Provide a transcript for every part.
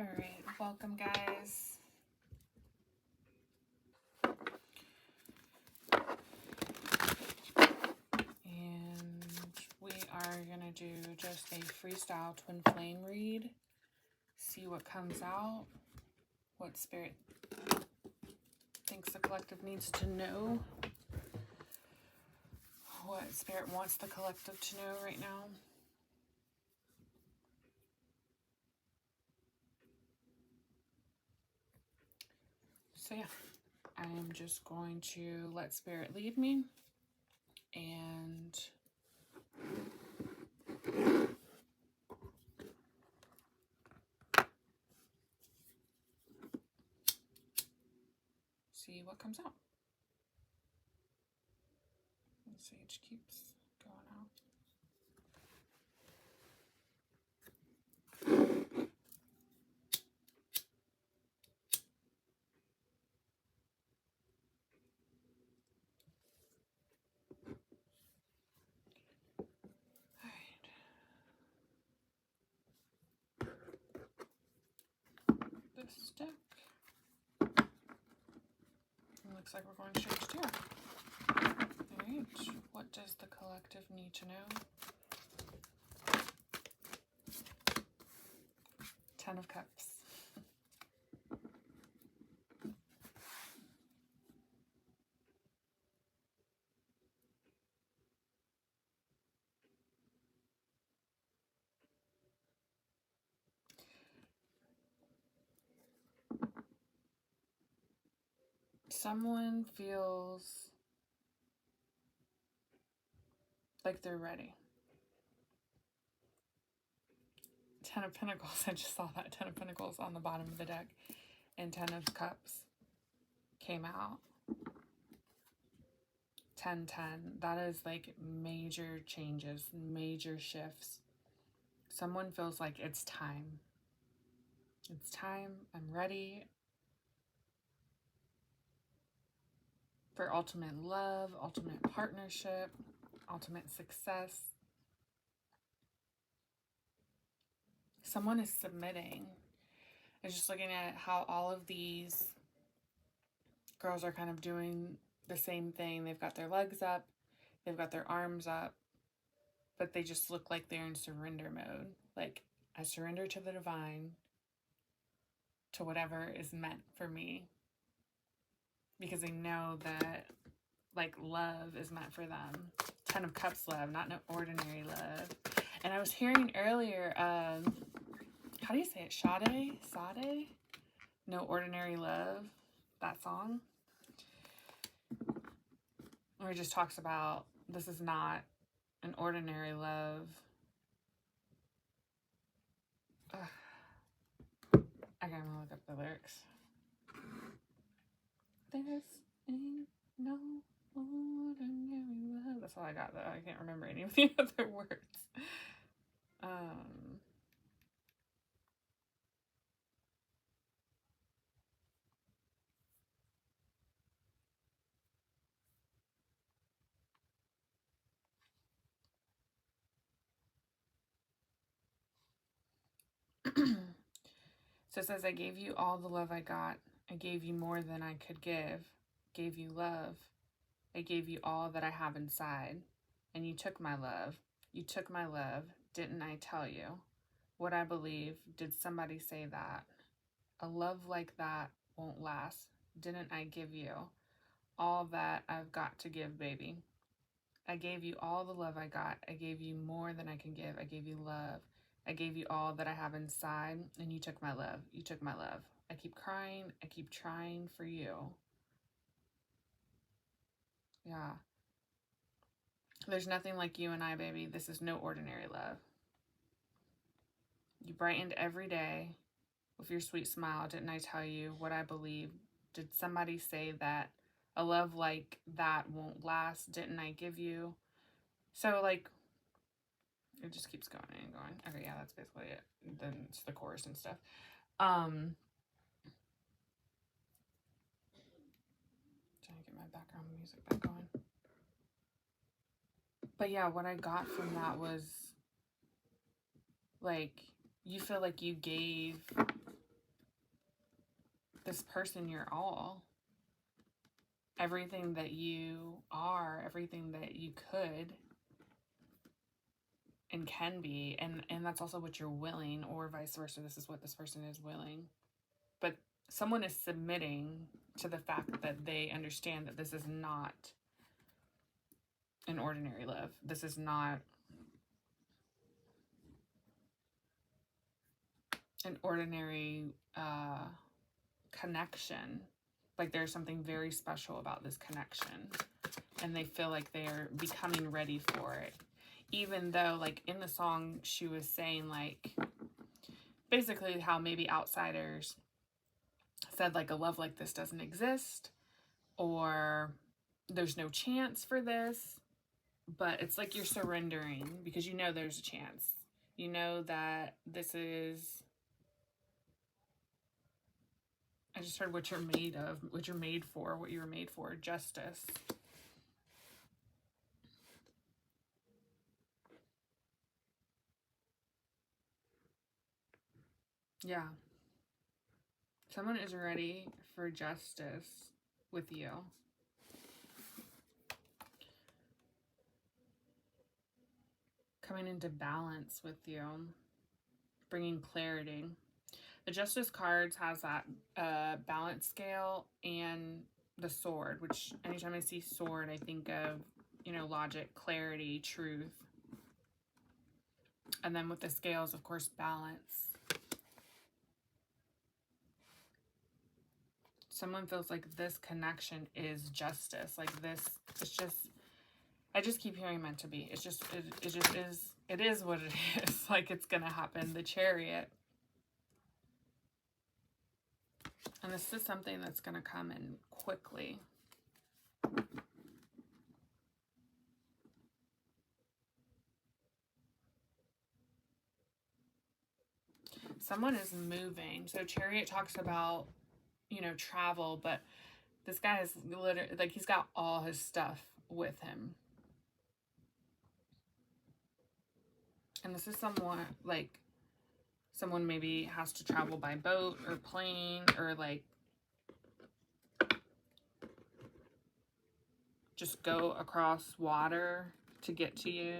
All right, welcome guys. And we are gonna do just a freestyle twin flame read. See what comes out, what spirit thinks the collective needs to know, what spirit wants the collective to know right now. So yeah, I am just going to let spirit lead me and see what comes out. The sage keeps going out. This deck. It looks like we're going straight to tarot. Alright, what does the collective need to know? 10 of Cups. Someone feels like they're ready. 10 of Pentacles, I just saw that. 10 of Pentacles on the bottom of the deck. And 10 of Cups came out. 10, 10. That is like major changes, major shifts. Someone feels like it's time. It's time. I'm ready for ultimate love, ultimate partnership, ultimate success. Someone is submitting. I'm just looking at how all of these girls are kind of doing the same thing. They've got their legs up, they've got their arms up, but they just look like they're in surrender mode. Like, I surrender to the divine, to whatever is meant for me. Because they know that, like, love is meant for them. 10 of Cups love, not no ordinary love. And I was hearing earlier, how do you say it? Sade? No Ordinary Love, that song. Where it just talks about this is not an ordinary love. I gotta look up the lyrics. This ain't no ordinary love. That's all I got though. I can't remember any of the other words. So it says, I gave you all the love I got. I gave you more than I could give. Gave you love. I gave you all that I have inside. And you took my love. You took my love. Didn't I tell you? What I believe. Did somebody say that? A love like that won't last. Didn't I give you all that I've got to give, baby? I gave you all the love I got. I gave you more than I can give. I gave you love. I gave you all that I have inside, and you took my love. You took my love. I keep crying. I keep trying for you. Yeah. There's nothing like you and I, baby. This is no ordinary love. You brightened every day with your sweet smile. Didn't I tell you what I believe? Did somebody say that a love like that won't last? Didn't I give you? So, like, it just keeps going and going. Okay, yeah, that's basically it. Then it's the chorus and stuff. Trying to get my background music back on. But yeah, what I got from that was, like, you feel like you gave this person your all. Everything that you are, everything that you could and can be, and that's also what you're willing, or vice versa. This is what this person is willing. But someone is submitting to the fact that they understand that this is not an ordinary love. This is not an ordinary connection. Like there's something very special about this connection, and they feel like they're becoming ready for it. Even though, like in the song, she was saying like basically how maybe outsiders said like a love like this doesn't exist, or there's no chance for this. But it's like you're surrendering because you know there's a chance. You know that this is, I just heard what you're made of, what you're made for, what you were made for, justice. Yeah. Someone is ready for justice with you. Coming into balance with you. Bringing clarity. The Justice cards has that balance scale and the sword, which anytime I see sword, I think of, you know, logic, clarity, truth. And then with the scales, of course, balance. Someone feels like this connection is justice. Like this, it's just, I just keep hearing meant to be. It's just, it just is, it is what it is. Like it's going to happen. The Chariot. And this is something that's going to come in quickly. Someone is moving. So Chariot talks about, you know, travel, but this guy is literally, like, he's got all his stuff with him. And this is someone, like, someone maybe has to travel by boat or plane or, like, just go across water to get to you.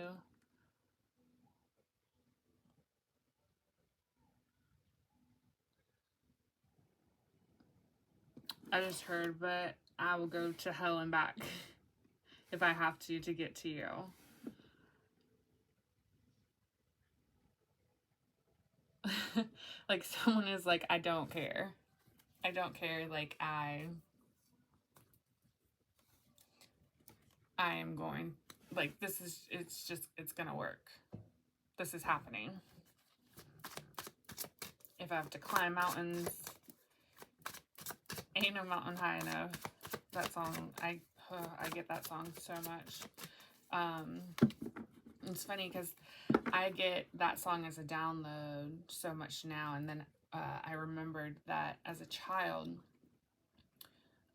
I just heard, but I will go to hell and back if I have to get to you. Like someone is like, I don't care. I don't care. Like I am going, like this is, it's just, it's gonna work. This is happening. If I have to climb mountains, ain't no mountain high enough. That song, I get that song so much. It's funny because I get that song as a download so much now, and then I remembered that as a child,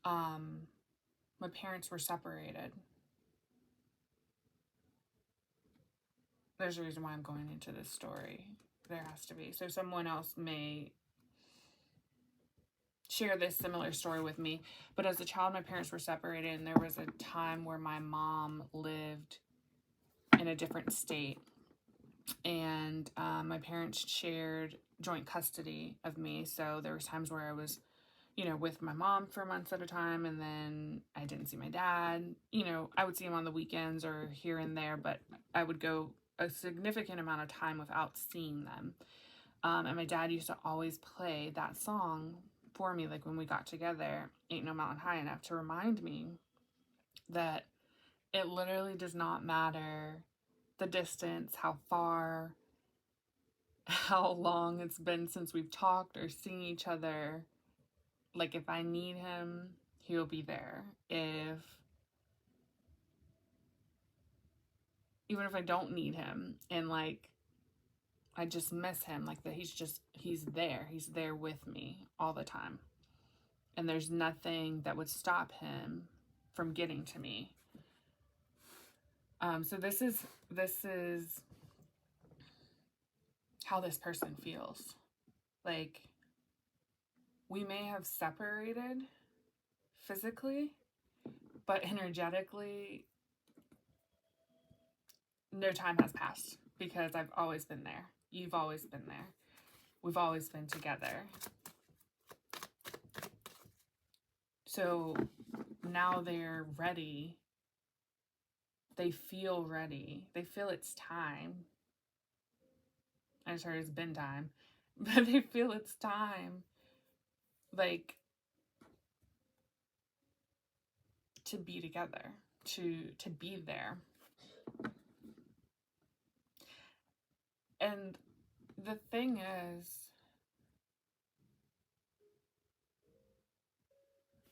my parents were separated. There's a reason why I'm going into this story. There has to be. So someone else may share this similar story with me. But as a child, my parents were separated, and there was a time where my mom lived in a different state. And my parents shared joint custody of me. So there was times where I was, you know, with my mom for months at a time, and then I didn't see my dad. You know, I would see him on the weekends or here and there, but I would go a significant amount of time without seeing them. And my dad used to always play that song for me, like when we got together, Ain't No Mountain High Enough, to remind me that it literally does not matter the distance, how far, how long it's been since we've talked or seen each other. Like if I need him, he'll be there. Even if I don't need him and like I just miss him, like that he's there with me all the time, and there's nothing that would stop him from getting to me. So this is how this person feels. Like we may have separated physically, but energetically, no time has passed because I've always been there. You've always been there. We've always been together. So now they're ready. They feel ready. They feel it's time. I just heard it's been time. But they feel it's time. Like, to be together. To be there. And the thing is,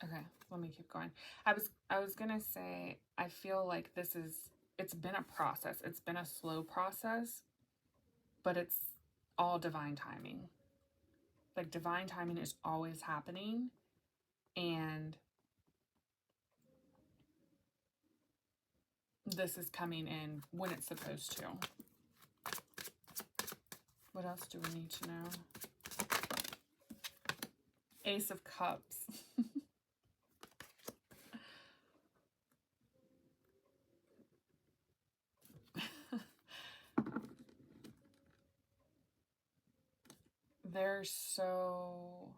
okay, let me keep going. I was gonna say, I feel like it's been a process. It's been a slow process, but it's all divine timing. Like, divine timing is always happening, and this is coming in when it's supposed to. What else do we need to know? Ace of Cups. There's so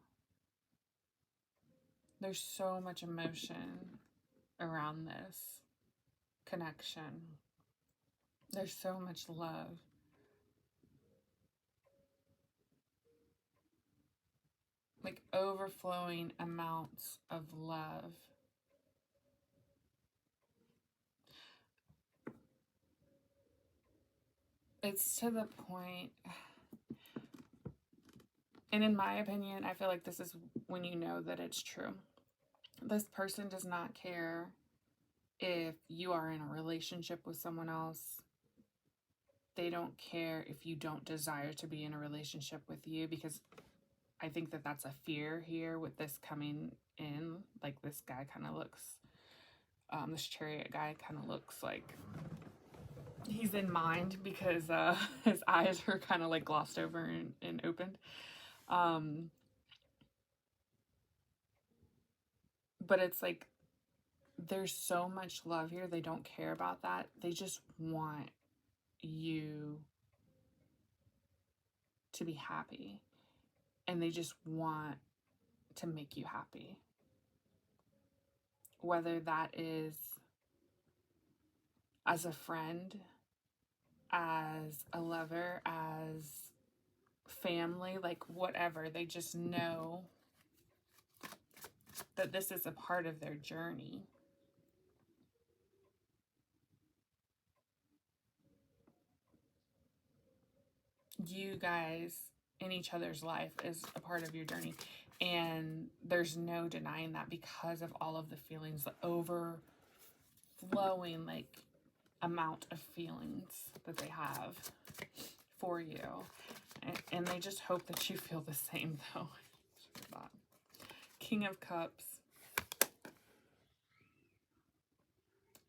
much emotion around this connection. There's so much love. Like, overflowing amounts of love. It's to the point, and in my opinion, I feel like this is when you know that it's true. This person does not care if you are in a relationship with someone else. They don't care if you don't desire to be in a relationship with you, because I think that that's a fear here with this coming in. Like, this guy kind of looks, this Chariot guy kind of looks like he's in mind, because his eyes are kind of like glossed over and opened. But it's like, there's so much love here. They don't care about that. They just want you to be happy. And they just want to make you happy. Whether that is as a friend, as a lover, as family, like whatever. They just know that this is a part of their journey. You guys in each other's life is a part of your journey, and there's no denying that, because of all of the feelings, the overflowing like amount of feelings that they have for you, and they just hope that you feel the same though. King of Cups.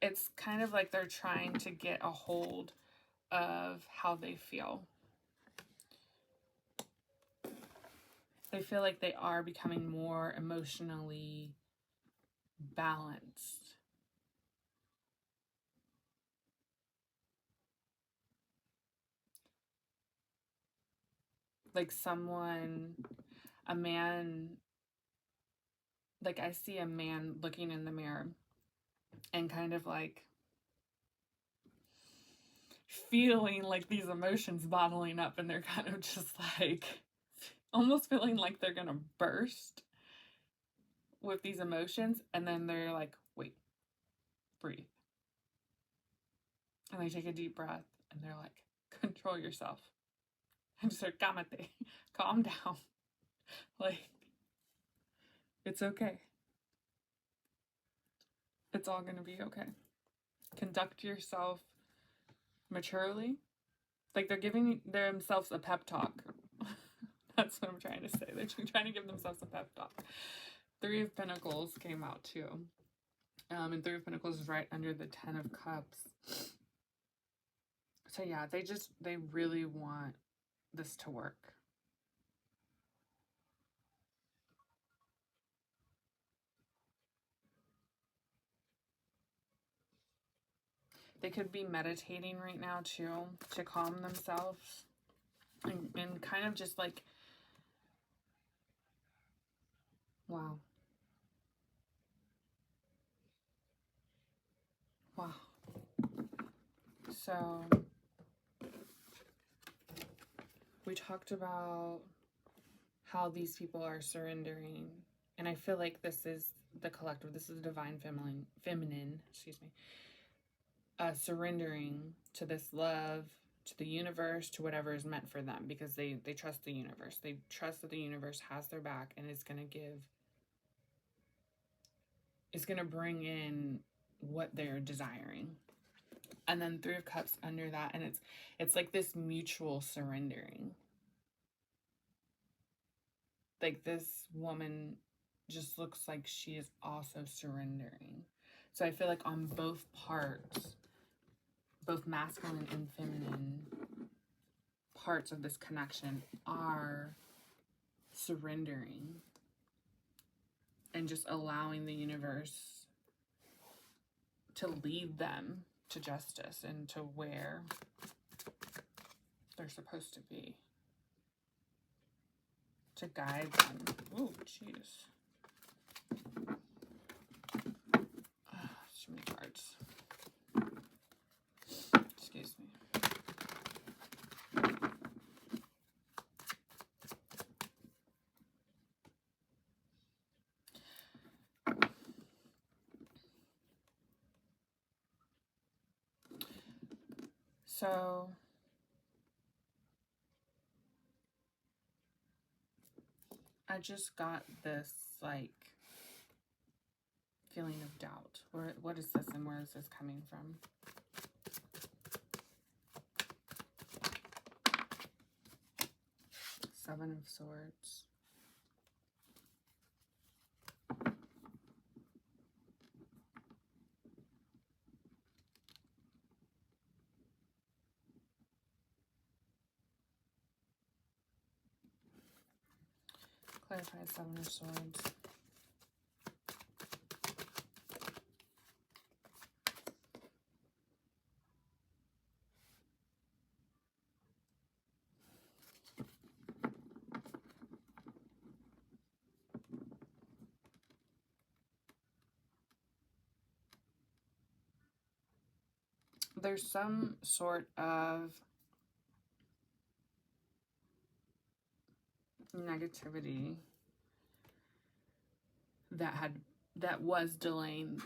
It's kind of like they're trying to get a hold of how they feel. They feel like they are becoming more emotionally balanced. Like a man, like I see a man looking in the mirror and kind of like feeling like these emotions bottling up, and they're kind of just like almost feeling like they're gonna burst with these emotions, and then they're like, wait, breathe. And they take a deep breath, and they're like, control yourself. And just like, calmate, calm down. Like, it's okay. It's all gonna be okay. Conduct yourself maturely. Like, they're giving themselves a pep talk. That's what I'm trying to say. They're trying to give themselves a pep talk. Three of Pentacles came out too. And Three of Pentacles is right under the Ten of Cups. So yeah, they really want this to work. They could be meditating right now too, to calm themselves. And kind of just like, wow. Wow. So, we talked about how these people are surrendering. And I feel like this is the collective. This is the divine feminine, excuse me, surrendering to this love, to the universe, to whatever is meant for them, because they trust the universe. They trust that the universe has their back and is going to bring in what they're desiring. And then Three of Cups under that, and it's like this mutual surrendering. Like, this woman just looks like she is also surrendering. So I feel like on both parts, both masculine and feminine parts of this connection are surrendering and just allowing the universe to lead them to justice and to where they're supposed to be, to guide them. Oh, jeez. Too many cards. Excuse me. So, I just got this, like, feeling of doubt. What is this and where is this coming from? Seven of Swords. Clarify Seven of Swords. There's some sort of negativity that was delaying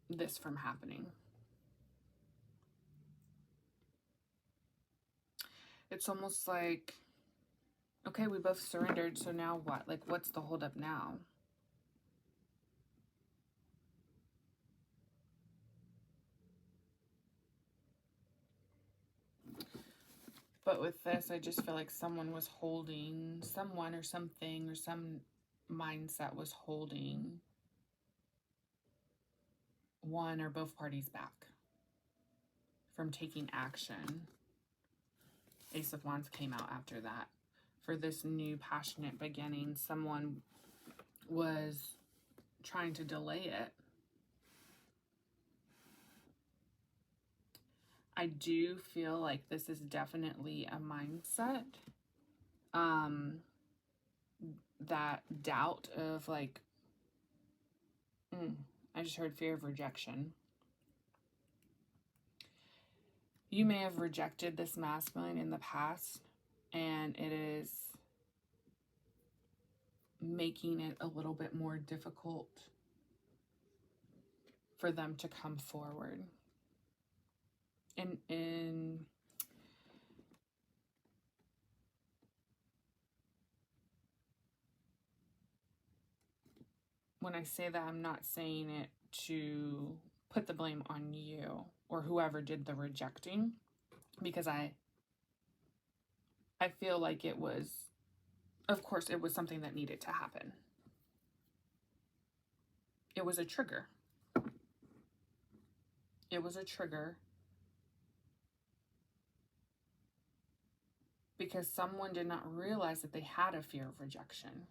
this from happening. It's almost like, okay, we both surrendered, so now what? Like, what's the holdup now? But with this, I just feel like someone was holding, someone or something or some mindset was holding one or both parties back from taking action. Ace of Wands came out after that. For this new passionate beginning, someone was trying to delay it. I do feel like this is definitely a mindset. That doubt of like, I just heard fear of rejection. You may have rejected this masculine in the past, and it is making it a little bit more difficult for them to come forward. And when I say that, I'm not saying it to put the blame on you or whoever did the rejecting, because I feel like it was, of course, it was something that needed to happen. It was a trigger. It was a trigger because someone did not realize that they had a fear of rejection.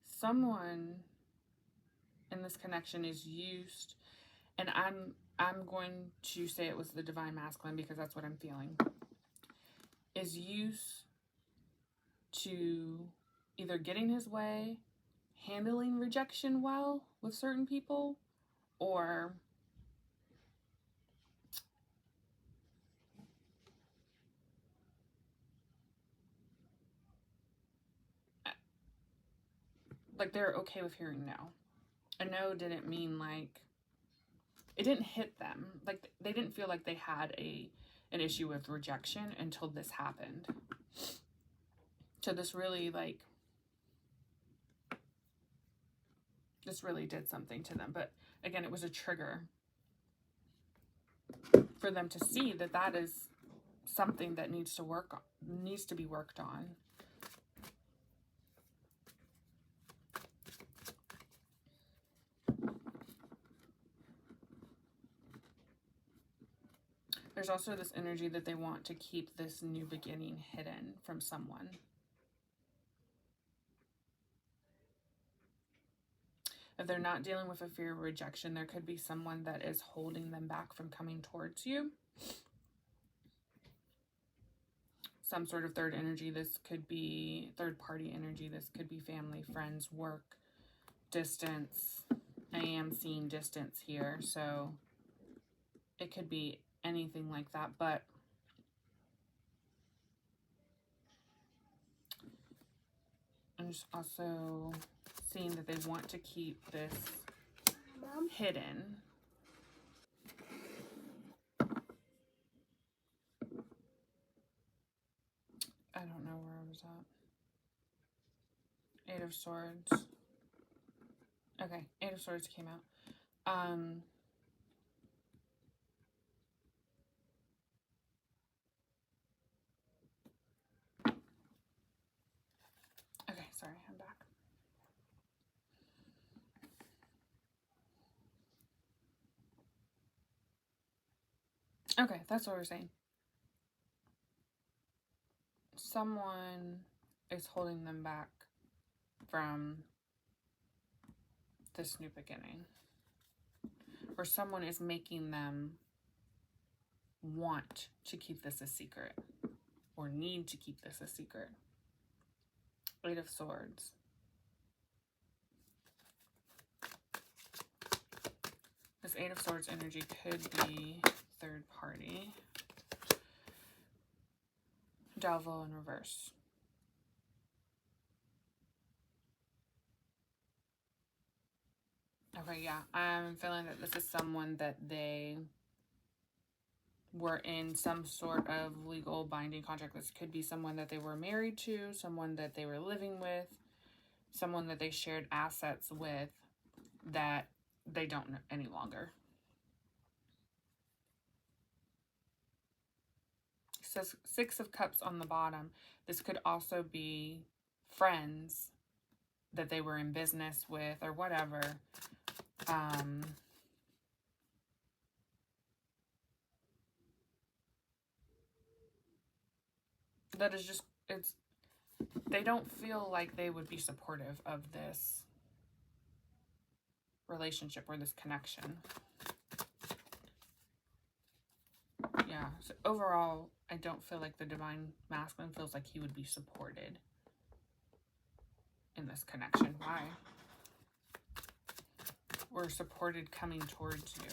Someone in this connection is used and I'm going to say it was the divine masculine because that's what I'm feeling, is used to either getting his way, handling rejection well with certain people, or like they're okay with hearing no. A no didn't mean like it didn't hit them. Like they didn't feel like they had an issue with rejection until this happened. So this really did something to them. But again, it was a trigger for them to see that that is something that needs to be worked on. There's also this energy that they want to keep this new beginning hidden from someone. If they're not dealing with a fear of rejection, there could be someone that is holding them back from coming towards you. Some sort of third energy. This could be third party energy. This could be family, friends, work, distance. I am seeing distance here, so it could be anything like that, but I'm just also seeing that they want to keep this hidden. I don't know where I was at. Eight of Swords. Okay, Eight of Swords came out. Okay, sorry, I'm back. Okay, that's what we're saying. Someone is holding them back from this new beginning. Or someone is making them want to keep this a secret. Or need to keep this a secret. Eight of Swords. This Eight of Swords energy could be third party. Devil in reverse. Okay, yeah. I'm feeling that this is someone that they were in some sort of legal binding contract. This could be someone that they were married to, someone that they were living with, someone that they shared assets with that they don't know any longer. So Six of Cups on the bottom. This could also be friends that they were in business with or whatever. That is just, they don't feel like they would be supportive of this relationship or this connection. Yeah, so overall, I don't feel like the divine masculine feels like he would be supported in this connection. Why? Or supported coming towards you.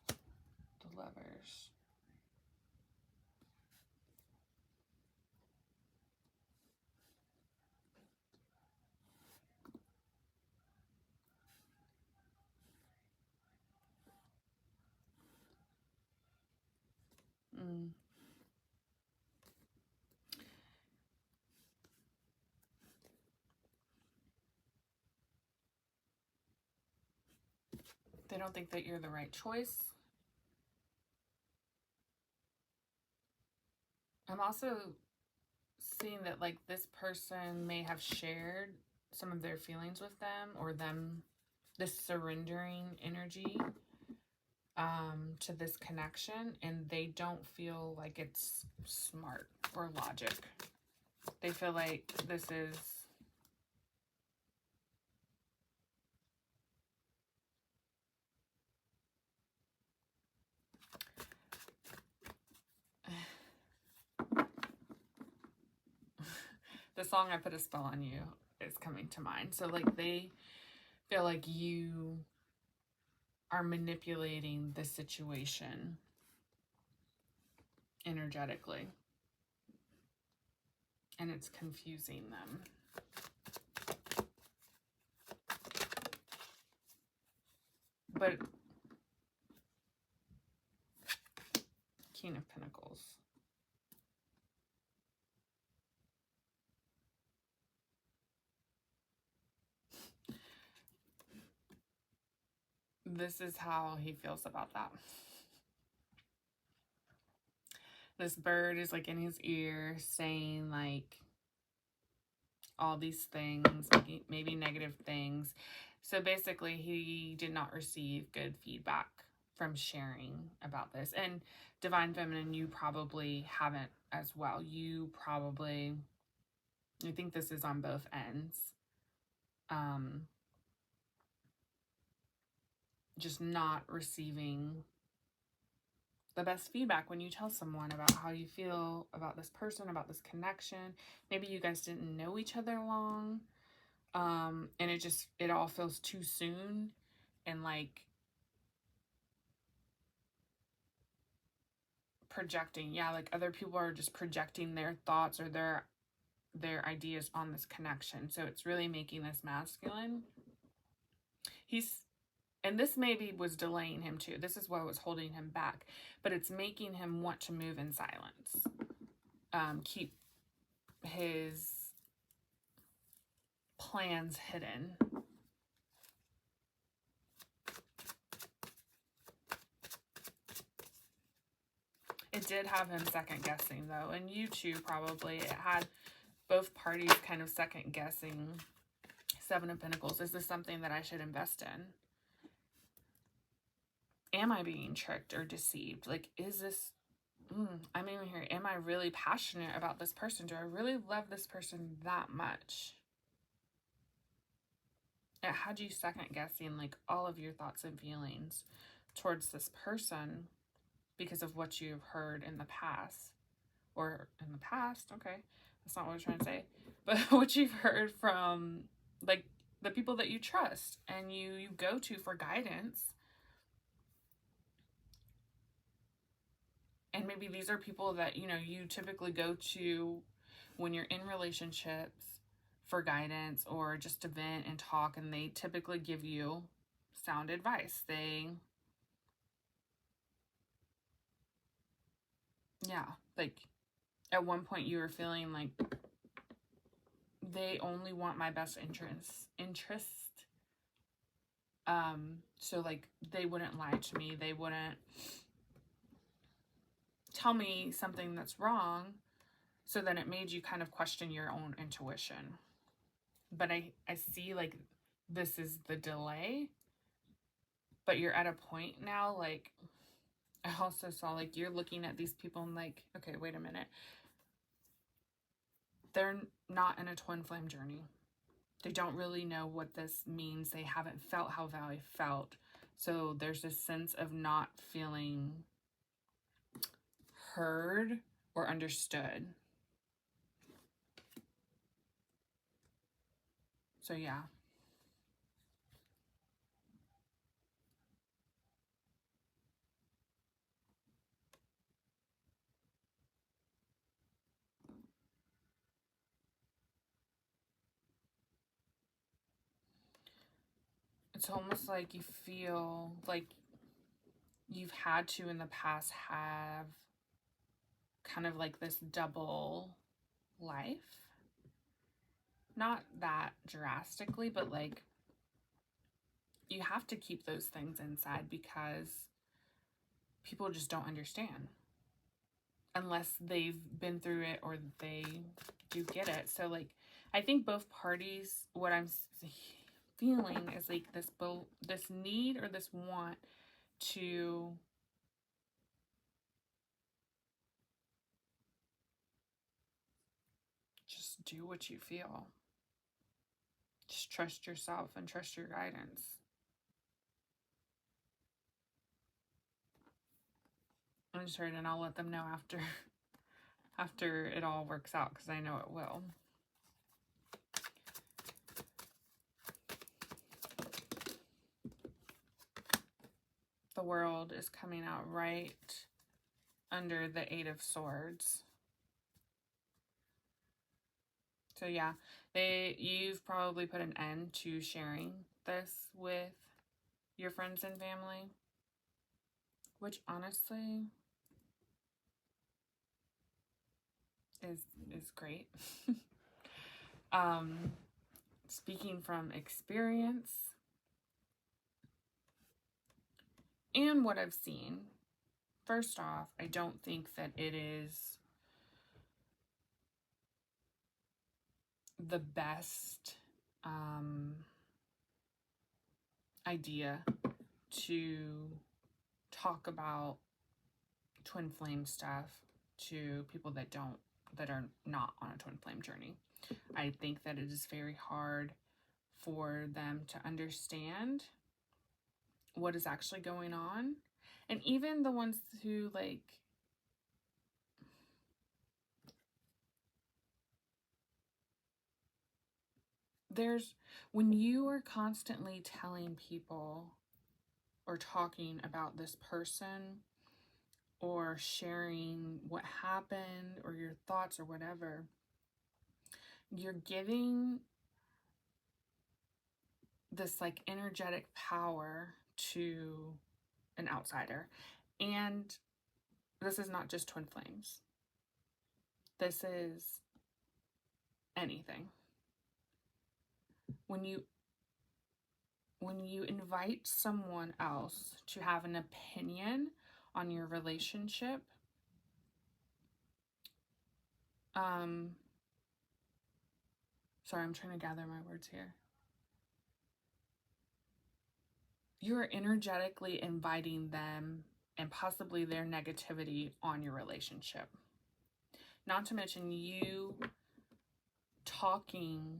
The Lovers. They don't think that you're the right choice. I'm also seeing that like this person may have shared some of their feelings with them, or them, this surrendering energy to this connection, and they don't feel like it's smart or logic. They feel like this is The song I Put a Spell on You is coming to mind. So like they feel like you are manipulating the situation energetically, and it's confusing them. But King of Pentacles. This is how he feels about that. This bird is like in his ear saying like all these things, maybe negative things. So basically he did not receive good feedback from sharing about this. And Divine Feminine, you probably haven't as well. I think this is on both ends. Just not receiving the best feedback when you tell someone about how you feel about this person, about this connection. Maybe you guys didn't know each other long. And it all feels too soon. And like projecting. Yeah, like other people are just projecting their thoughts or their ideas on this connection. So it's really making this masculine. And this maybe was delaying him too. This is what was holding him back. But it's making him want to move in silence. Keep his plans hidden. It did have him second guessing though. And you too probably. It had both parties kind of second guessing. Seven of Pentacles. Is this something that I should invest in? Am I being tricked or deceived? Like, is this, I'm even here. Am I really passionate about this person? Do I really love this person that much? It had you second guessing like all of your thoughts and feelings towards this person because of what you've heard in the past. Or in the past, okay. That's not what I was trying to say. But what you've heard from like the people that you trust and you go to for guidance. And maybe these are people that, you know, you typically go to when you're in relationships for guidance or just to vent and talk, and they typically give you sound advice. Like at one point you were feeling like they only want my best interest. So like they wouldn't lie to me. They wouldn't tell me something that's wrong. So then it made you kind of question your own intuition. But I see like this is the delay, but you're at a point now, like I also saw like you're looking at these people and like, okay, wait a minute. They're not in a twin flame journey. They don't really know what this means. They haven't felt how Valley felt. So there's this sense of not feeling heard or understood. So yeah. It's almost like you feel like you've had to in the past have kind of like this double life. Not that drastically, but like you have to keep those things inside because people just don't understand unless they've been through it or they do get it. So like I think both parties, what I'm feeling is like this need or this want to just do what you feel. Just trust yourself and trust your guidance. I'm sure, and I'll let them know after it all works out because I know it will. the World is coming out right under the Eight of Swords. So yeah, you've probably put an end to sharing this with your friends and family, which honestly is great. Speaking from experience and what I've seen, first off, I don't think that it is the best idea to talk about twin flame stuff to people that are not on a twin flame journey. I think that it is very hard for them to understand what is actually going on. And even the ones who like when you are constantly telling people or talking about this person or sharing what happened or your thoughts or whatever, you're giving this like energetic power to an outsider. And this is not just twin flames. This is anything. When you invite someone else to have an opinion on your relationship, sorry, I'm trying to gather my words here. You're energetically inviting them and possibly their negativity on your relationship. Not to mention you talking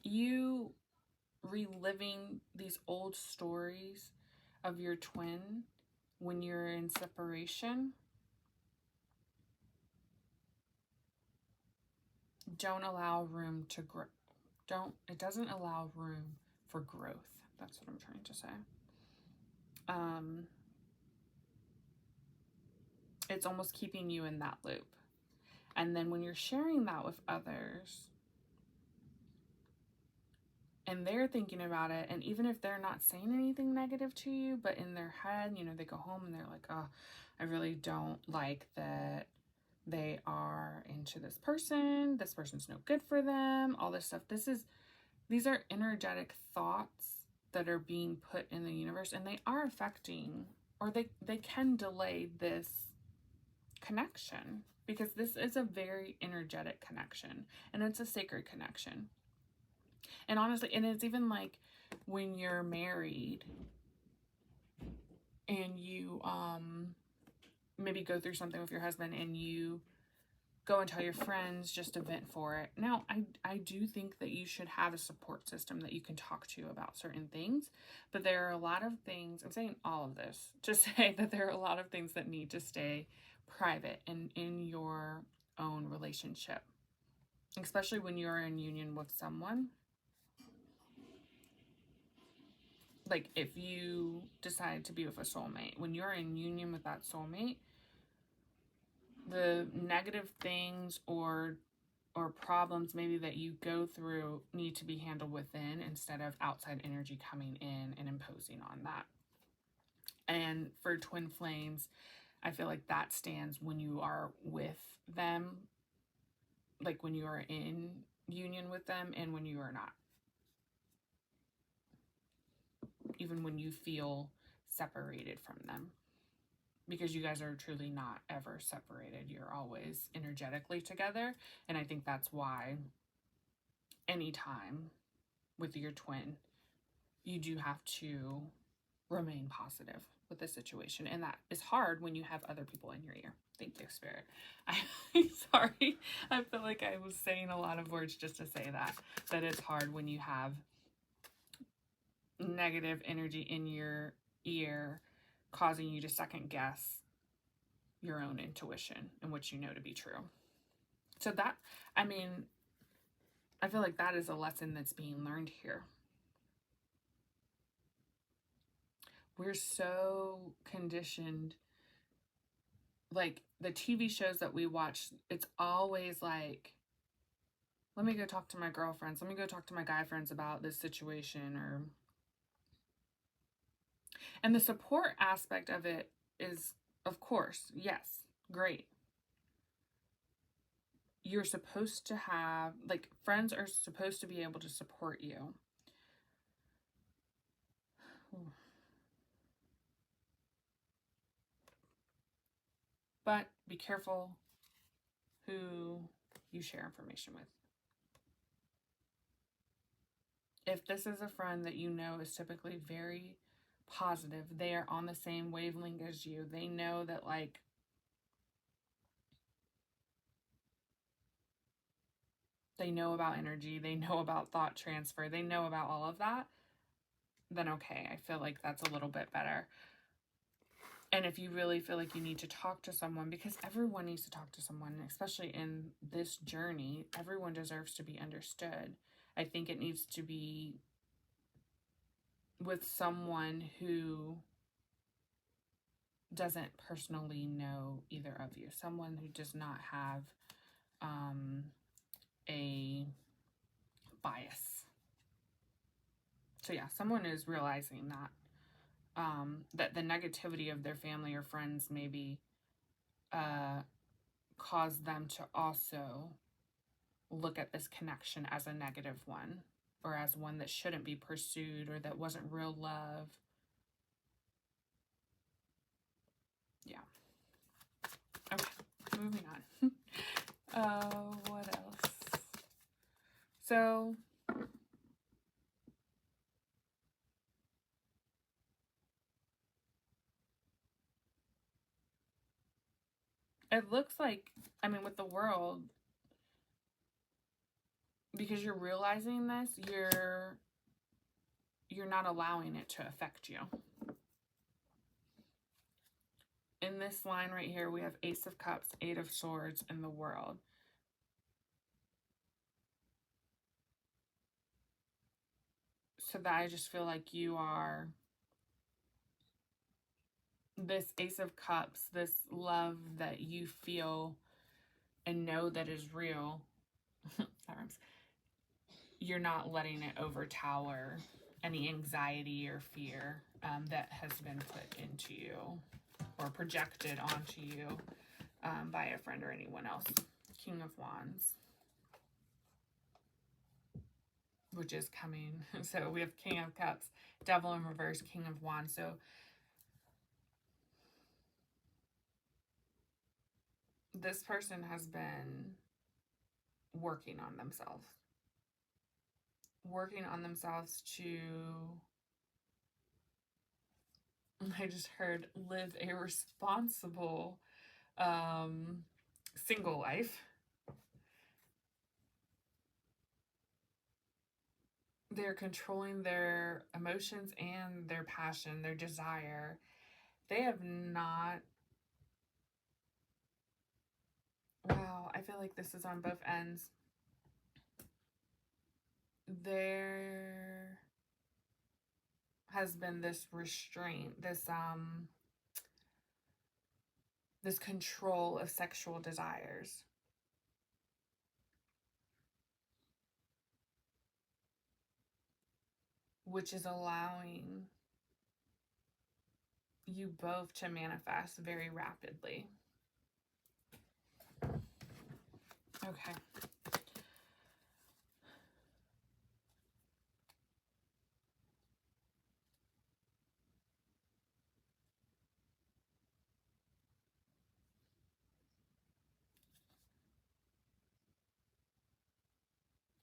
you reliving these old stories of your twin when you're in separation don't allow room to grow. It doesn't allow room for growth. That's what I'm trying to say. It's almost keeping you in that loop. And then when you're sharing that with others and they're thinking about it, and even if they're not saying anything negative to you, but in their head, you know, they go home and they're like, oh, I really don't like that they are into this person. This person's no good for them. All this stuff. These are energetic thoughts that are being put in the universe, and they are affecting, or they can delay this connection, because this is a very energetic connection and it's a sacred connection. And honestly, and it's even like when you're married and you maybe go through something with your husband and you go and tell your friends just to vent for it. Now, I do think that you should have a support system that you can talk to about certain things, but there are a lot of things, I'm saying all of this to say that there are a lot of things that need to stay private and in your own relationship, especially when you're in union with someone. Like if you decide to be with a soulmate, when you're in union with that soulmate, the negative things or problems maybe that you go through need to be handled within instead of outside energy coming in and imposing on that. And for twin flames, I feel like that stands when you are with them, like when you are in union with them and when you are not. Even when you feel separated from them. Because you guys are truly not ever separated. You're always energetically together. And I think that's why anytime with your twin, you do have to remain positive with the situation. And that is hard when you have other people in your ear. Thank you, Spirit. I'm sorry. I feel like I was saying a lot of words just to say that it's hard when you have negative energy in your ear causing you to second guess your own intuition and what you know to be true. So that, I mean, I feel like that is a lesson that's being learned here. We're so conditioned. Like the TV shows that we watch, it's always like, let me go talk to my girlfriends. Let me go talk to my guy friends about this situation. And the support aspect of it is, of course, yes, great. You're supposed to have, like, friends are supposed to be able to support you. But be careful who you share information with. If this is a friend that you know is typically very positive, they are on the same wavelength as you, they know that, like, they know about energy, they know about thought transfer, they know about all of that, then okay, I feel like that's a little bit better. And if you really feel like you need to talk to someone, because everyone needs to talk to someone, especially in this journey, everyone deserves to be understood. I think it needs to be with someone who doesn't personally know either of you, someone who does not have a bias. So yeah, someone is realizing that that the negativity of their family or friends maybe cause them to also look at this connection as a negative one, or as one that shouldn't be pursued, or that wasn't real love. Yeah. Okay, moving on. What else? So it looks like, I mean, with the world, because you're realizing this, you're not allowing it to affect you. In this line right here, we have Ace of Cups, Eight of Swords, and the World. So that I just feel like you are, this Ace of Cups, this love that you feel and know that is real, that rhymes, you're not letting it overtower any anxiety or fear that has been put into you or projected onto you by a friend or anyone else. King of Wands, which is coming. So we have King of Cups, Devil in reverse, King of Wands. So this person has been working on themselves. Working on themselves to, I just heard, live a responsible single life. They're controlling their emotions and their passion, their desire. They have not, wow, I feel like this is on both ends. There has been this restraint, this control of sexual desires. Which is allowing you both to manifest very rapidly. Okay.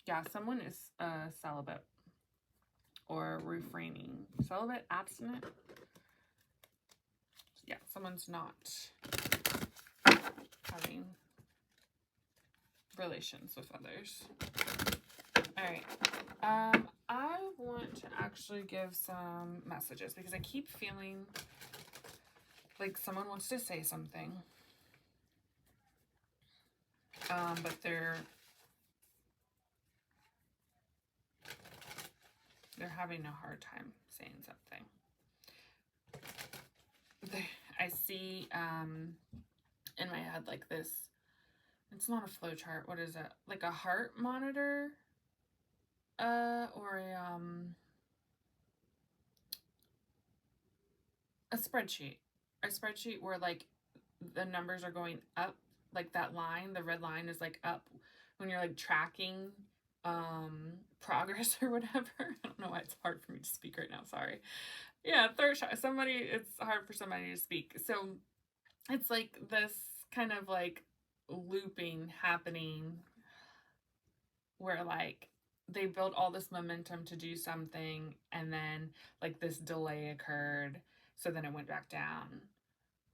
Yeah, someone is celibate or refraining. Celibate, abstinent. Yeah, someone's not having relations with others. All right. I want to actually give some messages because I keep feeling like someone wants to say something. But they're They're having a hard time saying something. I see in my head like this. It's not a flow chart. What is it? Like a heart monitor, or a spreadsheet. A spreadsheet where like the numbers are going up, like that line, the red line is like up when you're like tracking progress or whatever. I don't know why it's hard for me to speak right now. Sorry. Yeah, third shot. It's hard for somebody to speak. So it's like this kind of like looping happening where like they built all this momentum to do something and then like this delay occurred. So then it went back down.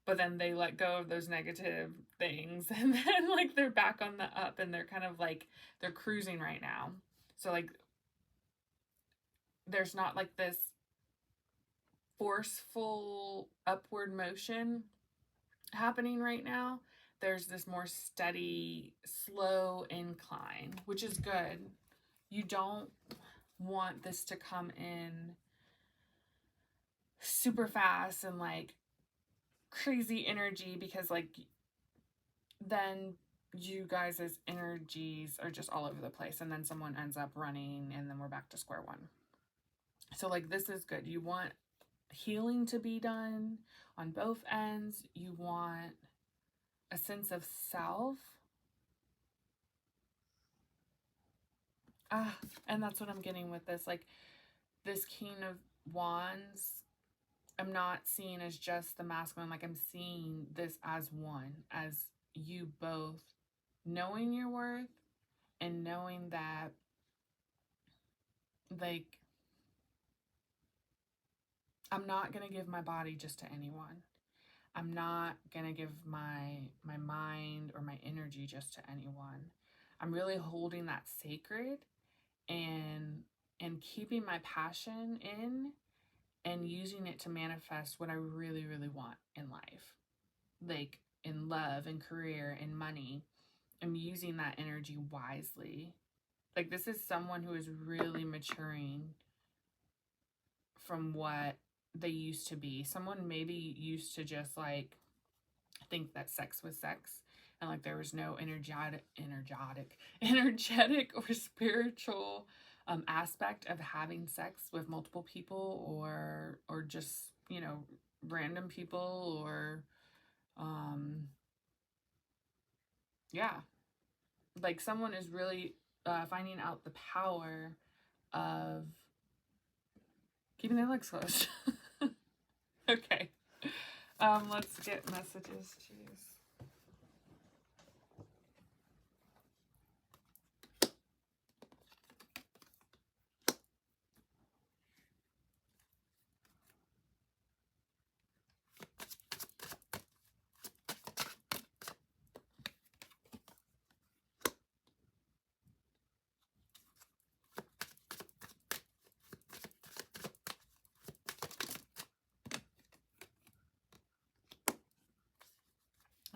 But then they let go of those negative things and then like they're back on the up and they're kind of like they're cruising right now. So like there's not like this forceful upward motion happening right now. There's this more steady, slow incline, which is good. You don't want this to come in super fast and like crazy energy, because like then you guys' energies are just all over the place and then someone ends up running and then we're back to square one. So like this is good. You want healing to be done on both ends. You want a sense of self. And that's what I'm getting with this. Like this King of Wands, I'm not seeing as just the masculine. Like I'm seeing this as one, as you both knowing your worth and knowing that like I'm not going to give my body just to anyone. I'm not going to give my mind or my energy just to anyone. I'm really holding that sacred and keeping my passion in and using it to manifest what I really, really want in life. Like in love and career and money. I'm using that energy wisely. Like this is someone who is really maturing from what they used to be. Someone maybe used to just like think that sex was sex and like there was no energetic or spiritual aspect of having sex with multiple people or just, you know, random people or yeah, like someone is really finding out the power of keeping their legs closed. Okay. Let's get messages. Jeez.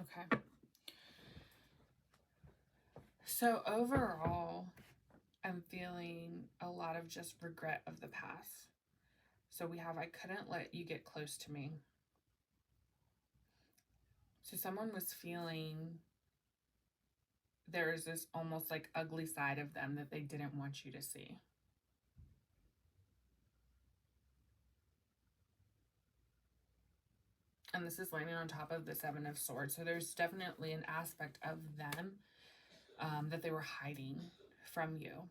Okay. So overall, I'm feeling a lot of just regret of the past. So we have, I couldn't let you get close to me. So someone was feeling there is this almost like ugly side of them that they didn't want you to see. And this is landing on top of the Seven of Swords. So there's definitely an aspect of them that they were hiding from you.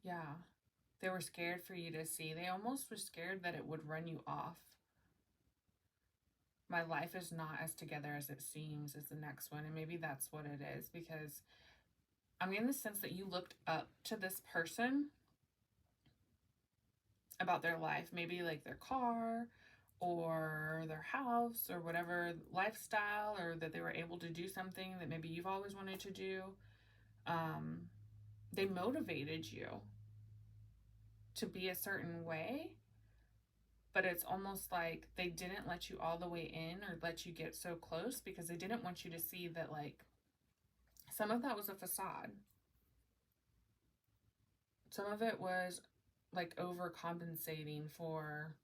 Yeah. They were scared for you to see. They almost were scared that it would run you off. My life is not as together as it seems is the next one. And maybe that's what it is, because I'm getting the sense that you looked up to this person about their life, maybe like their car or their house or whatever lifestyle, or that they were able to do something that maybe you've always wanted to do. They motivated you to be a certain way, but it's almost like they didn't let you all the way in or let you get so close because they didn't want you to see that, like, some of that was a facade. Some of it was like overcompensating for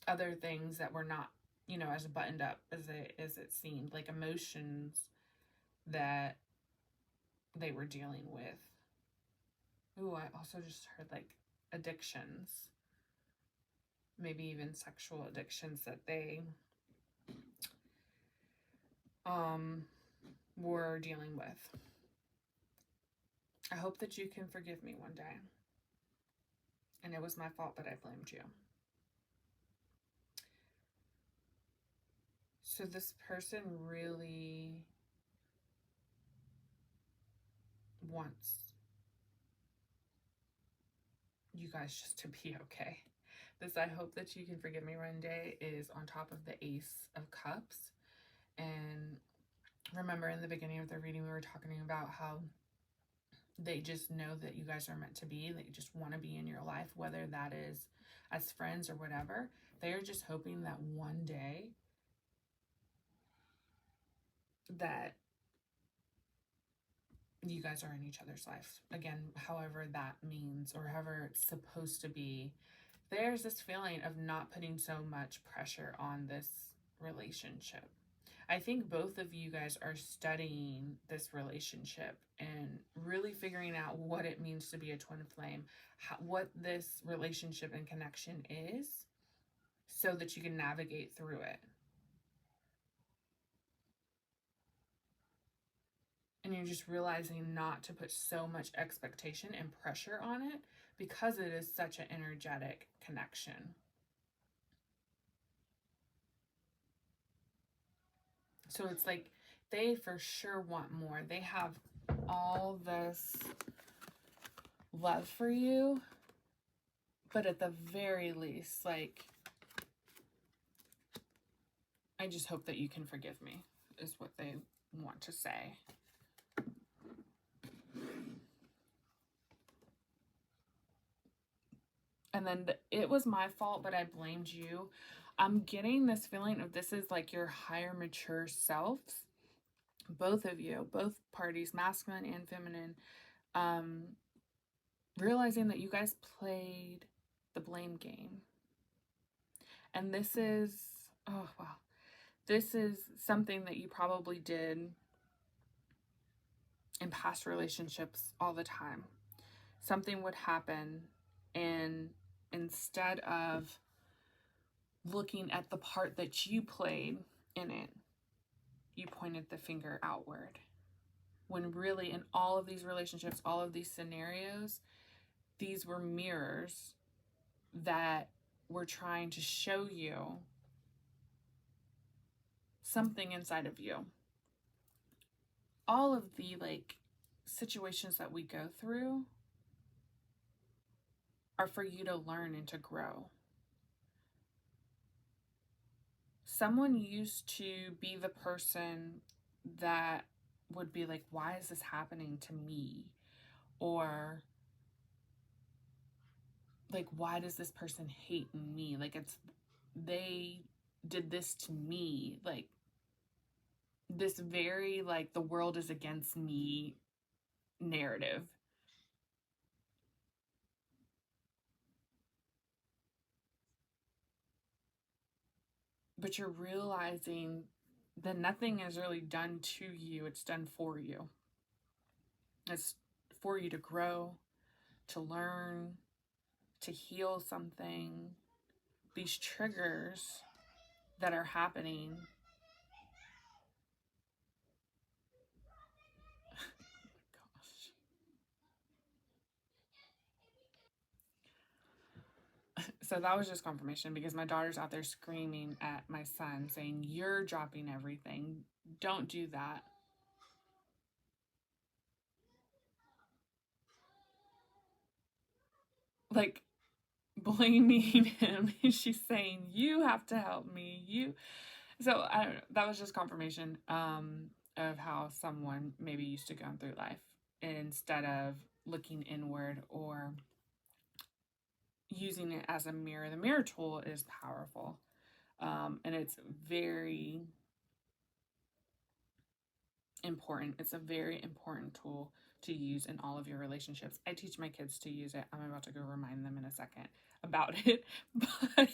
other things that were not, as buttoned up as it seemed, like emotions that they were dealing with. Ooh, I also just heard like addictions, maybe even sexual addictions that they were dealing with. I hope that you can forgive me one day. And it was my fault, but I blamed you. So this person really wants you guys just to be okay. This I hope that you can forgive me one day is on top of the Ace of Cups. And remember in the beginning of the reading, we were talking about how they just know that you guys are meant to be, that you just want to be in your life, whether that is as friends or whatever. They're just hoping that one day that you guys are in each other's life. Again, however that means or however it's supposed to be. There's this feeling of not putting so much pressure on this relationship. I think both of you guys are studying this relationship and really figuring out what it means to be a twin flame, what this relationship and connection is, so that you can navigate through it. And you're just realizing not to put so much expectation and pressure on it because it is such an energetic connection. So it's like they for sure want more. They have all this love for you, but at the very least, like, I just hope that you can forgive me, is what they want to say. And then it was my fault, but I blamed you. I'm getting this feeling of this is like your higher mature selves, both of you, both parties, masculine and feminine, realizing that you guys played the blame game. And this is, oh, wow. This is something that you probably did in past relationships all the time. Something would happen, and instead of looking at the part that you played in it, you pointed the finger outward. When really in all of these relationships, all of these scenarios, these were mirrors that were trying to show you something inside of you. All of the like situations that we go through are for you to learn and to grow. Someone used to be the person that would be like, why is this happening to me? Or like, why does this person hate me? Like, they did this to me. Like, this very, like, the world is against me narrative. But you're realizing that nothing is really done to you, it's done for you. It's for you to grow, to learn, to heal something. These triggers that are happening. So that was just confirmation because my daughter's out there screaming at my son saying, you're dropping everything. Don't do that. Like, blaming him. She's saying, you have to help me. So I don't know. That was just confirmation of how someone maybe used to go through life instead of looking inward or, using it as a mirror. The mirror tool is powerful. And it's very important. It's a very important tool to use in all of your relationships. I teach my kids to use it. I'm about to go remind them in a second about it. But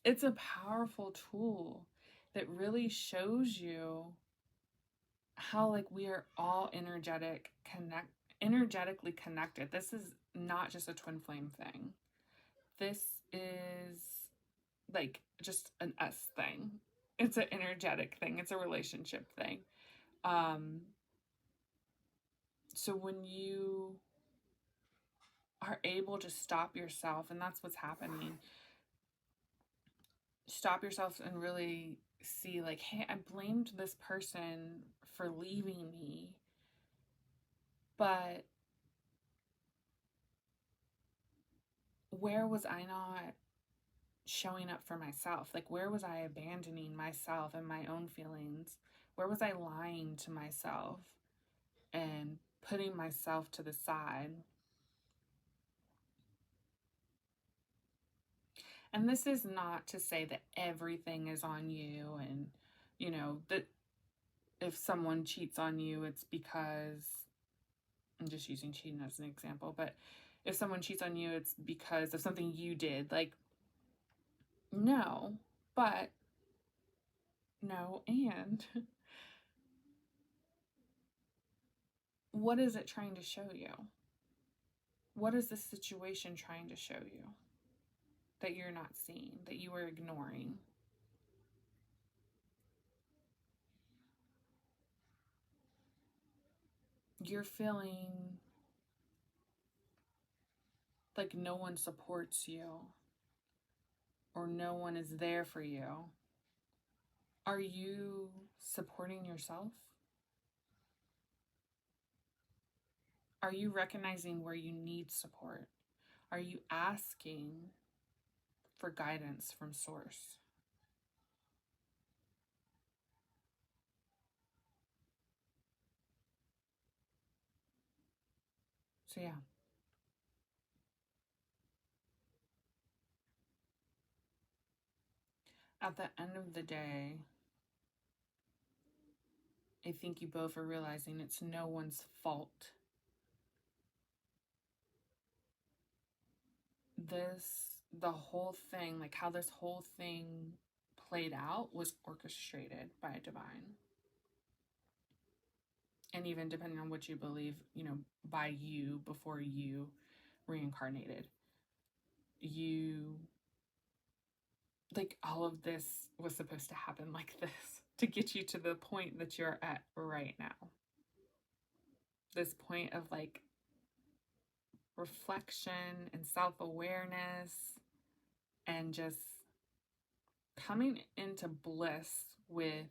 it's a powerful tool that really shows you how like we are all energetically connected. This is not just a twin flame thing. This is like just an us thing. It's an energetic thing. It's a relationship thing. So when you are able to stop yourself, and that's what's happening, stop yourself and really see like, hey, I blamed this person for leaving me, but where was I not showing up for myself? Like, where was I abandoning myself and my own feelings? Where was I lying to myself and putting myself to the side? And this is not to say that everything is on you and, you know, that if someone cheats on you, it's because, I'm just using cheating as an example, but if someone cheats on you, it's because of something you did. Like, no, but no, and what is it trying to show you? What is this situation trying to show you that you're not seeing, that you are ignoring? You're feeling like no one supports you or no one is there for you. Are you supporting yourself? Are you recognizing where you need support? Are you asking for guidance from source? So yeah. At the end of the day, I think you both are realizing it's no one's fault. The whole thing, like how this whole thing played out, was orchestrated by divine. And even depending on what you believe, you know, by you before you reincarnated. You, like, all of this was supposed to happen like this to get you to the point that you're at right now. This point of like reflection and self-awareness and just coming into bliss with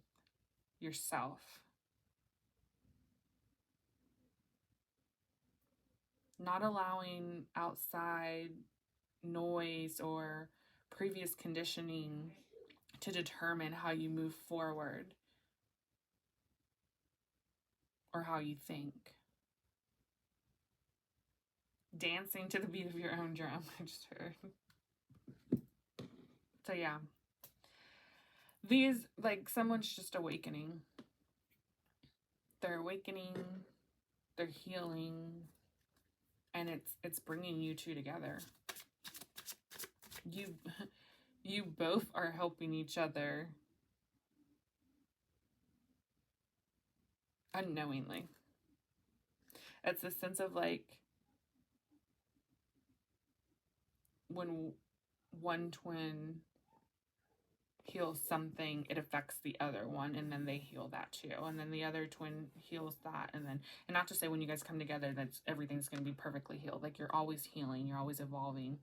yourself. Not allowing outside noise or previous conditioning to determine how you move forward or how you think. Dancing to the beat of your own drum, I just heard. So yeah. These, like, someone's just awakening. They're awakening, they're healing, and it's bringing you two together. You both are helping each other unknowingly. It's a sense of like when one twin heals something, it affects the other one, and then they heal that too, and then the other twin heals that, and not to say when you guys come together that everything's going to be perfectly healed. Like, you're always healing, you're always evolving,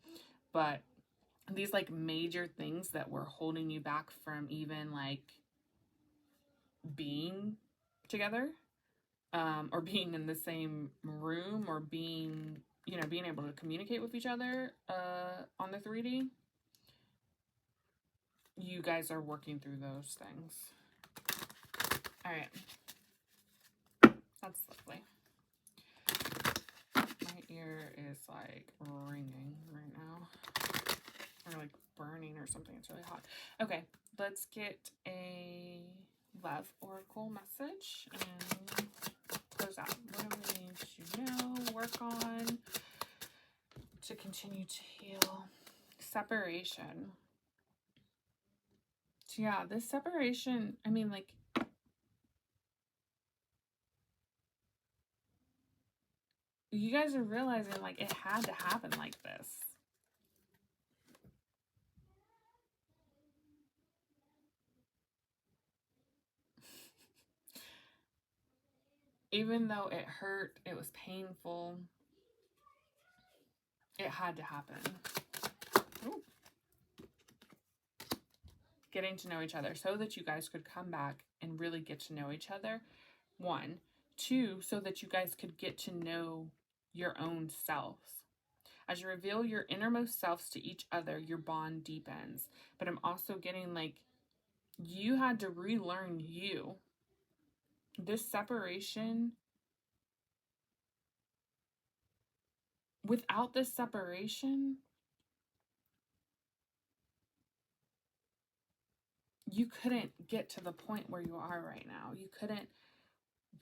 but these like major things that were holding you back from even like being together, or being in the same room, or being, you know, being able to communicate with each other on the 3D, you guys are working through those things. All right. That's lovely. My ear is like ringing right now. Or like burning or something. It's really hot. Okay, let's get a love oracle message and close out. What do we need to know, work on to continue to heal? Separation. So yeah, this separation, I mean, like, you guys are realizing like it had to happen like this. Even though it hurt, it was painful, it had to happen. Ooh. Getting to know each other so that you guys could come back and really get to know each other. 1. 2, so that you guys could get to know your own selves. As you reveal your innermost selves to each other, your bond deepens. But I'm also getting like you had to relearn you. This separation, without this separation, you couldn't get to the point where you are right now. You couldn't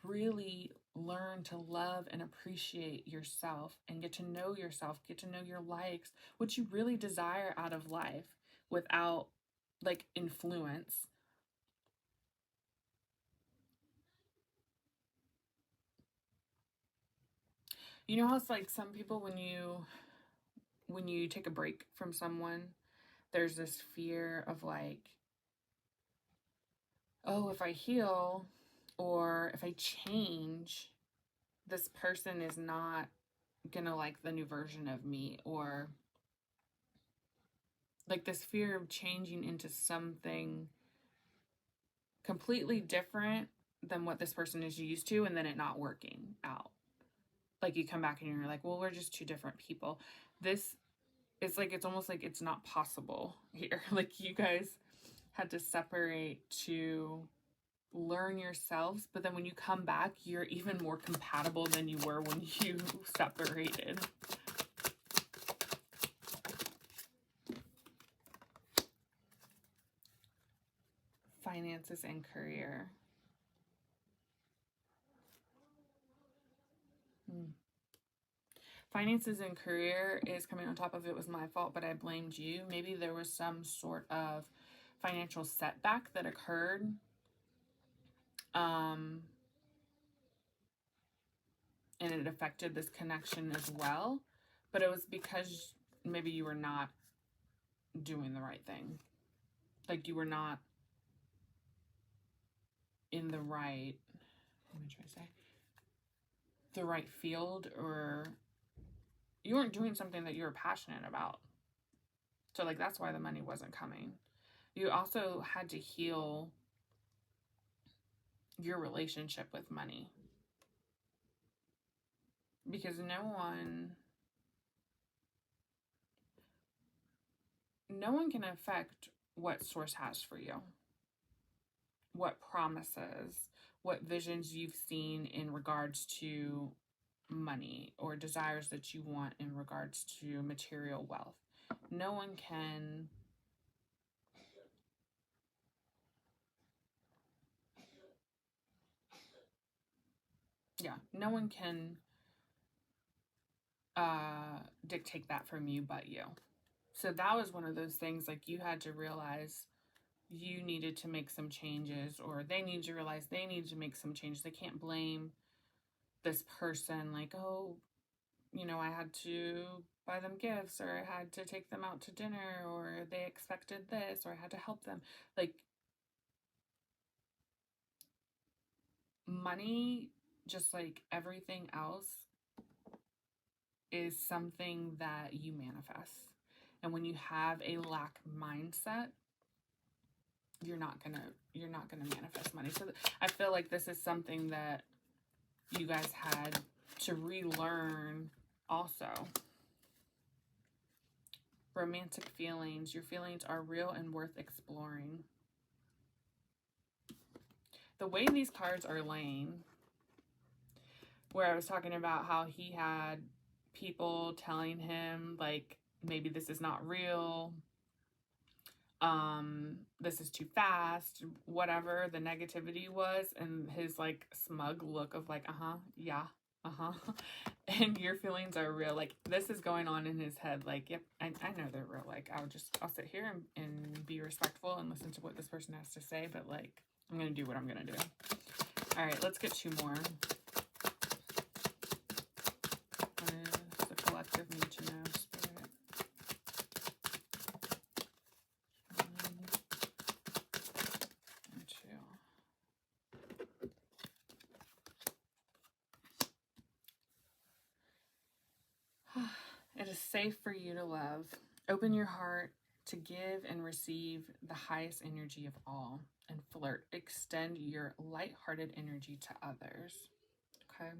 really learn to love and appreciate yourself and get to know yourself, get to know your likes, what you really desire out of life without like influence. You know how it's like some people when you take a break from someone, there's this fear of like, oh, if I heal or if I change, this person is not gonna like the new version of me, or like this fear of changing into something completely different than what this person is used to, and then it not working out. Like you come back and you're like, well, we're just two different people. This, it's like, it's almost like it's not possible here. Like you guys had to separate to learn yourselves, but then when you come back, you're even more compatible than you were when you separated. Finances and career. Finances and career is coming on top of it was my fault, but I blamed you. Maybe there was some sort of financial setback that occurred. And it affected this connection as well. But it was because maybe you were not doing the right thing. Like you were not in the right, what am I trying to say? The right field, or you weren't doing something that you were passionate about. So like that's why the money wasn't coming. You also had to heal your relationship with money. Because no one can affect what source has for you. What promises, what visions you've seen in regards to money or desires that you want in regards to material wealth. No one can no one can dictate that from you but you. So that was one of those things, like you had to realize you needed to make some changes, or they need to realize they need to make some changes. They can't blame this person like, oh, you know, I had to buy them gifts, or I had to take them out to dinner, or they expected this, or I had to help them. Like, money, just like everything else, is something that you manifest. And when you have a lack mindset, you're not gonna manifest money. So I feel like this is something that you guys had to relearn also. Romantic feelings. Your feelings are real and worth exploring. The way these cards are laying, where I was talking about how he had people telling him, like, maybe this is not real, this is too fast, whatever the negativity was, and his like smug look of like, yeah, and your feelings are real. Like, this is going on in his head. Like, yep, I know they're real. Like, I'll sit here and be respectful and listen to what this person has to say, but like, I'm gonna do what I'm gonna do. All right, let's get 2 more. What does the collective need to know, Spirit? 1 and 2. It is safe for you to love. Open your heart to give and receive the highest energy of all, and flirt. Extend your lighthearted energy to others. Okay.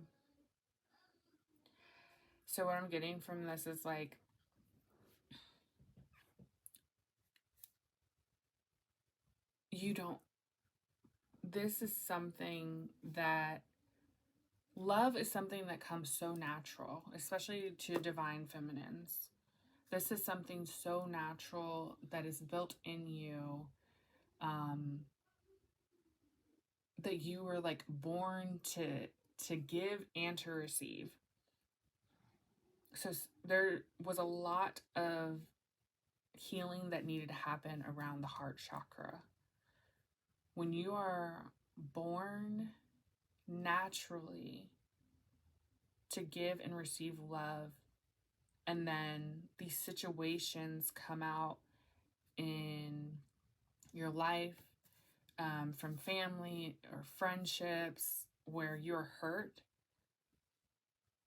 So what I'm getting from this is like, this is something that, love is something that comes so natural, especially to divine feminines. This is something so natural that is built in you, that you were like born to give and to receive. So there was a lot of healing that needed to happen around the heart chakra. When you are born naturally to give and receive love, and then these situations come out in your life, from family or friendships where you're hurt,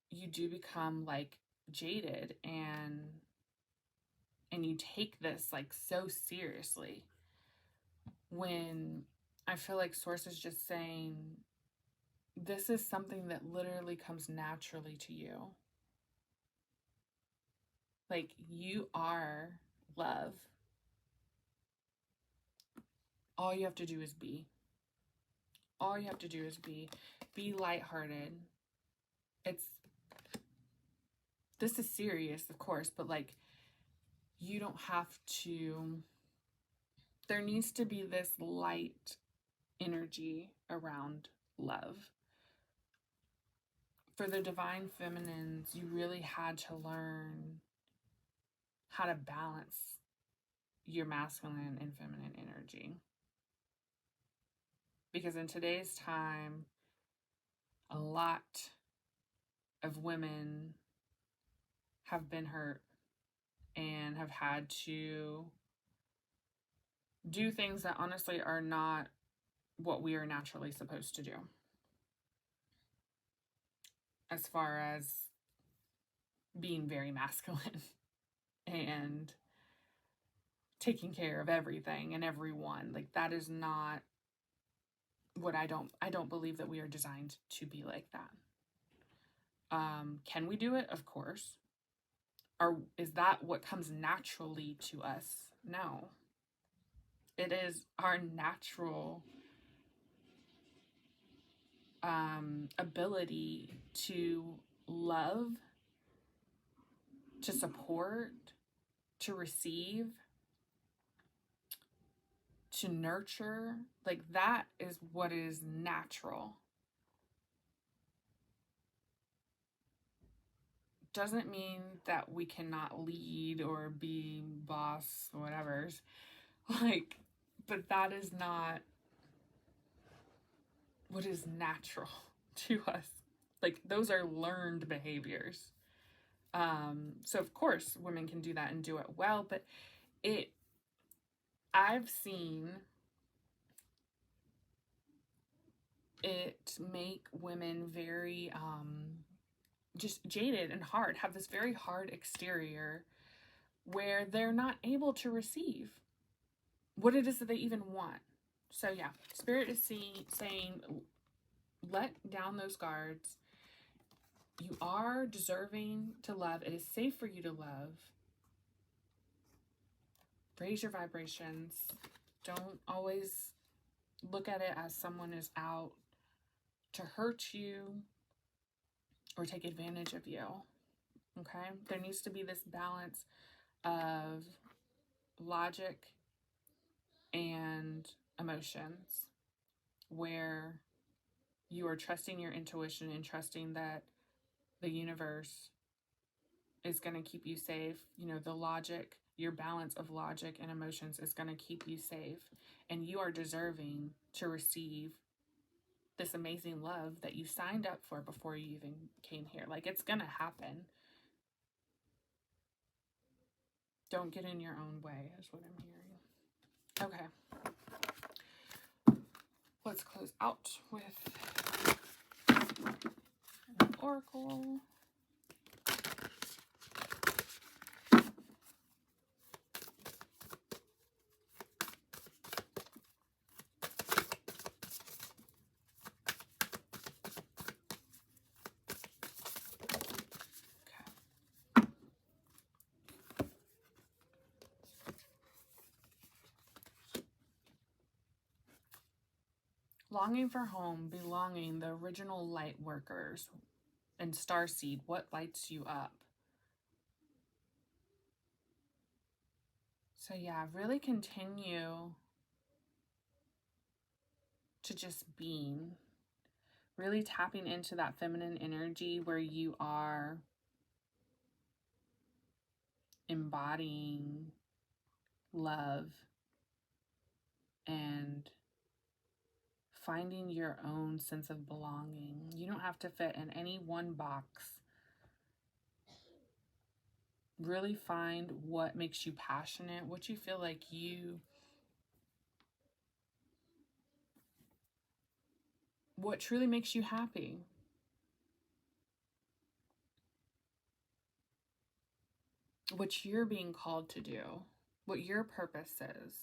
you do become like jaded, and you take this like so seriously, when I feel like Source is just saying this is something that literally comes naturally to you. Like, you are love. All you have to do is be. All you have to do is be. Be lighthearted. This is serious, of course, but like, you don't have to, there needs to be this light energy around love. For the divine feminines, you really had to learn how to balance your masculine and feminine energy. Because in today's time, a lot of women have been hurt and have had to do things that honestly are not what we are naturally supposed to do, as far as being very masculine and taking care of everything and everyone. Like, that is not what I don't believe that we are designed to be like that. Can we do it? Of course. Is that what comes naturally to us? No. It is our natural ability to love, to support, to receive, to nurture. Like, that is what is natural. Doesn't mean that we cannot lead or be boss or whatever's. Like, but that is not what is natural to us. Like, those are learned behaviors. So of course women can do that and do it well, but I've seen it make women very just jaded and hard, have this very hard exterior where they're not able to receive what it is that they even want. So yeah, Spirit is saying, let down those guards. You are deserving to love. It is safe for you to love. Raise your vibrations. Don't always look at it as someone is out to hurt you or take advantage of you. Okay? There needs to be this balance of logic and emotions where you are trusting your intuition and trusting that the universe is going to keep you safe. You know, the logic, your balance of logic and emotions is going to keep you safe. And you are deserving to receive this amazing love that you signed up for before you even came here. Like, it's going to happen. Don't get in your own way, is what I'm hearing. Okay. Let's close out with an oracle. Longing for home, belonging, the original light workers, and starseed, what lights you up? So yeah, really continue to just being, really tapping into that feminine energy where you are embodying love and finding your own sense of belonging. You don't have to fit in any one box. Really find what makes you passionate, what you feel like what truly makes you happy. What you're being called to do, what your purpose is,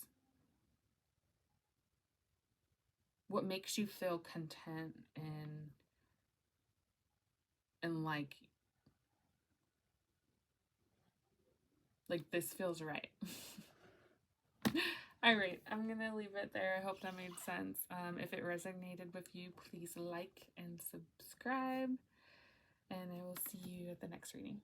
what makes you feel content and like this feels right. All right, I'm gonna leave it there. I hope that made sense. If it resonated with you, please like and subscribe, and I will see you at the next reading.